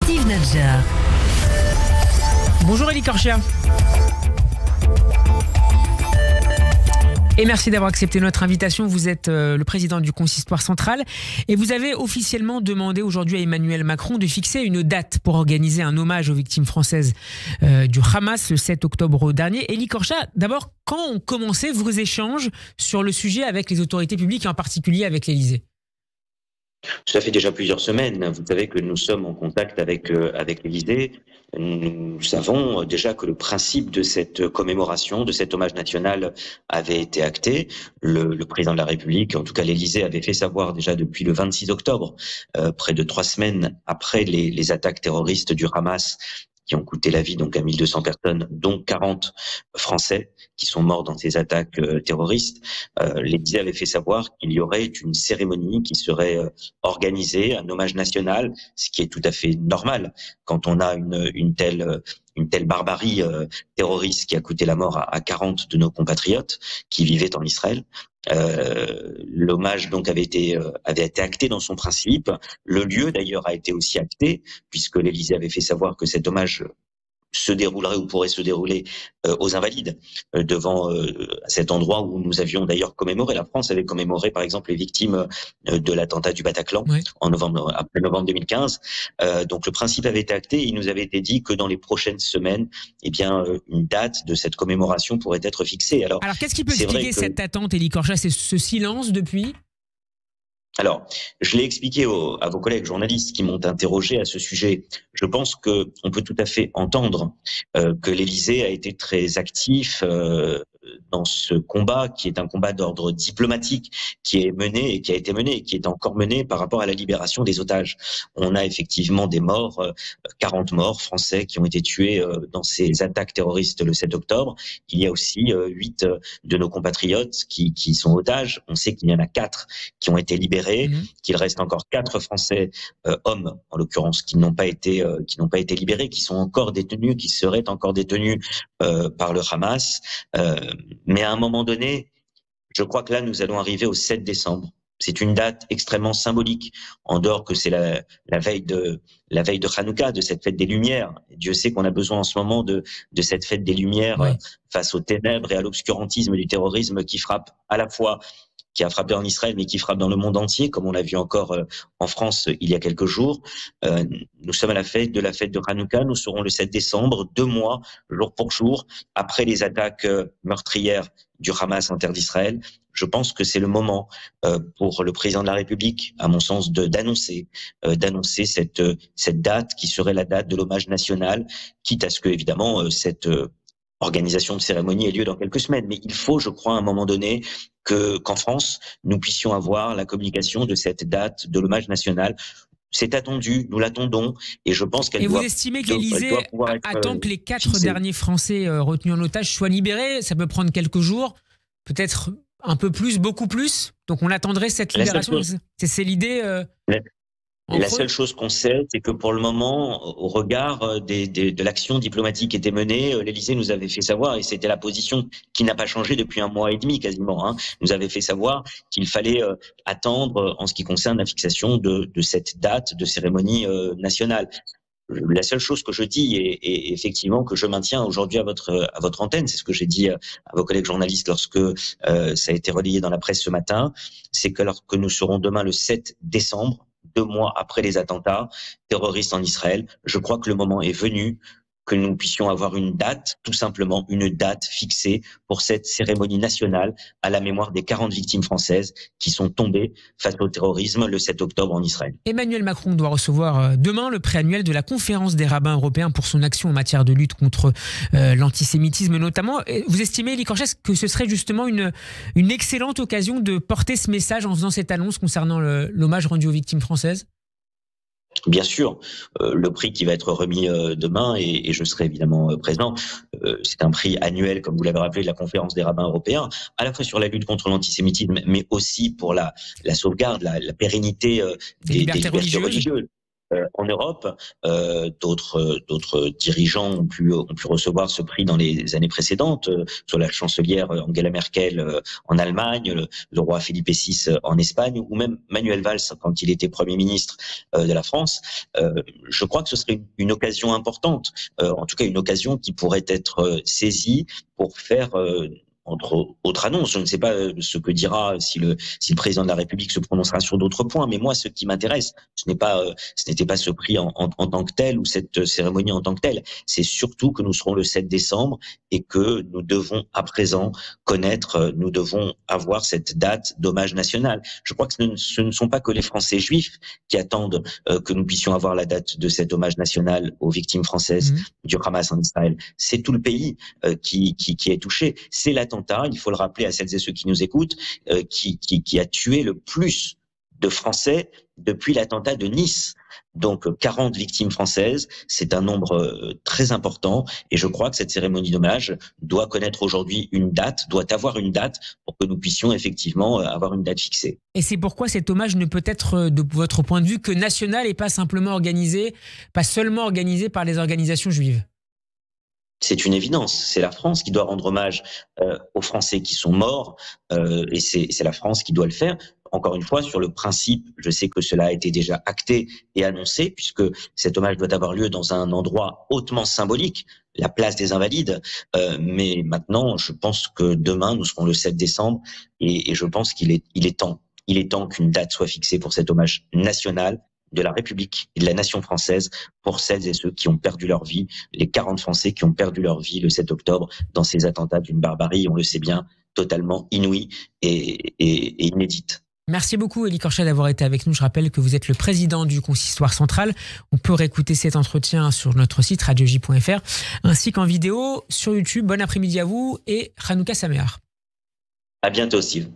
Steve Nadjar. Bonjour Elie Korcher. Et merci d'avoir accepté notre invitation. Vous êtes le président du Consistoire central et vous avez officiellement demandé aujourd'hui à Emmanuel Macron de fixer une date pour organiser un hommage aux victimes françaises du Hamas le 7 octobre dernier. Elie Korcher, d'abord, quand ont commencé vos échanges sur le sujet avec les autorités publiques et en particulier avec l'Élysée ? Ça fait déjà plusieurs semaines. Vous savez que nous sommes en contact avec l'Élysée. Nous savons déjà que le principe de cette commémoration, de cet hommage national avait été acté. Le président de la République, en tout cas l'Élysée, avait fait savoir déjà depuis le 26 octobre, près de 3 semaines après les attaques terroristes du Hamas, qui ont coûté la vie donc à 1200 personnes, dont 40 Français qui sont morts dans ces attaques terroristes. L'Élysée avait fait savoir qu'il y aurait une cérémonie qui serait organisée, un hommage national, ce qui est tout à fait normal quand on a une telle barbarie terroriste qui a coûté la mort à 40 de nos compatriotes qui vivaient en Israël. L'hommage donc avait été acté dans son principe. Le lieu d'ailleurs a été aussi acté puisque l'Élysée avait fait savoir que cet hommage se déroulerait ou pourrait se dérouler aux Invalides, devant cet endroit où nous avions d'ailleurs commémoré. La France avait commémoré par exemple les victimes de l'attentat du Bataclan après novembre 2015. Donc le principe avait été acté et il nous avait été dit que dans les prochaines semaines, eh bien une date de cette commémoration pourrait être fixée. Alors qu'est-ce qui peut expliquer cette attente, Elie Korcher? C'est ce silence depuis? Alors, je l'ai expliqué à vos collègues journalistes qui m'ont interrogé à ce sujet. Je pense que on peut tout à fait entendre que l'Élysée a été très actif dans ce combat, qui est un combat d'ordre diplomatique, qui est mené et qui a été mené et qui est encore mené par rapport à la libération des otages. On a effectivement des morts, 40 morts français qui ont été tués dans ces attaques terroristes le 7 octobre. Il y a aussi 8 de nos compatriotes qui sont otages. On sait qu'il y en a 4 qui ont été libérés, qu'il reste encore 4 Français, hommes en l'occurrence, qui n'ont pas été libérés, qui sont encore détenus, qui seraient encore détenus par le Hamas. Mais à un moment donné, je crois que là, nous allons arriver au 7 décembre. C'est une date extrêmement symbolique, en dehors que c'est la veille de Hanouka, de cette fête des Lumières. Dieu sait qu'on a besoin en ce moment de cette fête des Lumières face aux ténèbres et à l'obscurantisme du terrorisme qui frappe à la fois, qui a frappé en Israël, mais qui frappe dans le monde entier, comme on l'a vu encore en France il y a quelques jours. Nous sommes à la fête de Hanouka. Nous serons le 7 décembre, 2 mois, jour pour jour, après les attaques meurtrières du Hamas en terre d'Israël. Je pense que c'est le moment pour le président de la République, à mon sens, d'annoncer cette date qui serait la date de l'hommage national, quitte à ce que, évidemment, cette organisation de cérémonie ait lieu dans quelques semaines. Mais il faut, je crois, à un moment donné, qu'en France, nous puissions avoir la communication de cette date de l'hommage national. C'est attendu, nous l'attendons, et je pense qu'elle doit... Et vous estimez que l'Élysée attend que les 4 derniers Français retenus en otage soient libérés? Ça peut prendre quelques jours, peut-être un peu plus, beaucoup plus. Donc on attendrait cette libération. C'est l'idée La seule chose qu'on sait, c'est que pour le moment, au regard de l'action diplomatique qui était menée, l'Élysée nous avait fait savoir, et c'était la position qui n'a pas changé depuis 1 mois et demi quasiment, nous avait fait savoir qu'il fallait attendre en ce qui concerne la fixation de cette date de cérémonie nationale. La seule chose que je dis et effectivement que je maintiens aujourd'hui à votre antenne, c'est ce que j'ai dit à vos collègues journalistes lorsque ça a été relayé dans la presse ce matin, c'est que lorsque nous serons demain le 7 décembre, 2 mois après les attentats terroristes en Israël, je crois que le moment est venu que nous puissions avoir une date, tout simplement une date fixée pour cette cérémonie nationale à la mémoire des 40 victimes françaises qui sont tombées face au terrorisme le 7 octobre en Israël. Emmanuel Macron doit recevoir demain le préannuel de la conférence des rabbins européens pour son action en matière de lutte contre l'antisémitisme notamment. Vous estimez, Elie Korcher, que ce serait justement une excellente occasion de porter ce message en faisant cette annonce concernant l'hommage rendu aux victimes françaises? Bien sûr, le prix qui va être remis demain, et je serai évidemment présent, c'est un prix annuel, comme vous l'avez rappelé, de la conférence des rabbins européens, à la fois sur la lutte contre l'antisémitisme, mais aussi pour la sauvegarde, la pérennité des libertés religieuses. En Europe, d'autres dirigeants ont pu recevoir ce prix dans les années précédentes, sur la chancelière Angela Merkel en Allemagne, le roi Philippe VI en Espagne, ou même Manuel Valls quand il était Premier ministre de la France. Je crois que ce serait une occasion importante, en tout cas une occasion qui pourrait être saisie pour faire entre autres annonces. Je ne sais pas ce que dira si le président de la République se prononcera sur d'autres points, mais moi, ce qui m'intéresse, ce n'était pas ce prix en tant que tel ou cette cérémonie en tant que telle. C'est surtout que nous serons le 7 décembre et que nous devons à présent nous devons avoir cette date d'hommage national. Je crois que ce ne sont pas que les Français juifs qui attendent que nous puissions avoir la date de cet hommage national aux victimes françaises du Hamas en Israël. C'est tout le pays qui est touché. C'est l'attentat, il faut le rappeler à celles et ceux qui nous écoutent, qui a tué le plus de Français depuis l'attentat de Nice. Donc 40 victimes françaises, c'est un nombre très important et je crois que cette cérémonie d'hommage doit connaître aujourd'hui doit avoir une date pour que nous puissions effectivement avoir une date fixée. Et c'est pourquoi cet hommage ne peut être, de votre point de vue, que national et pas seulement organisé par les organisations juives? C'est une évidence. C'est la France qui doit rendre hommage aux Français qui sont morts et c'est la France qui doit le faire. Encore une fois, sur le principe, je sais que cela a été déjà acté et annoncé, puisque cet hommage doit avoir lieu dans un endroit hautement symbolique, la place des Invalides. Mais maintenant, je pense que demain, nous serons le 7 décembre et je pense qu'il est temps. Il est temps qu'une date soit fixée pour cet hommage national de la République et de la nation française pour celles et ceux qui ont perdu leur vie, les 40 Français qui ont perdu leur vie le 7 octobre dans ces attentats d'une barbarie, on le sait bien, totalement inouïe et inédite. Merci beaucoup, Élie Korcha, d'avoir été avec nous. Je rappelle que vous êtes le président du Consistoire central. On peut réécouter cet entretien sur notre site radioj.fr ainsi qu'en vidéo sur YouTube. Bon après-midi à vous et Hanouka Sameach. À bientôt, Steve.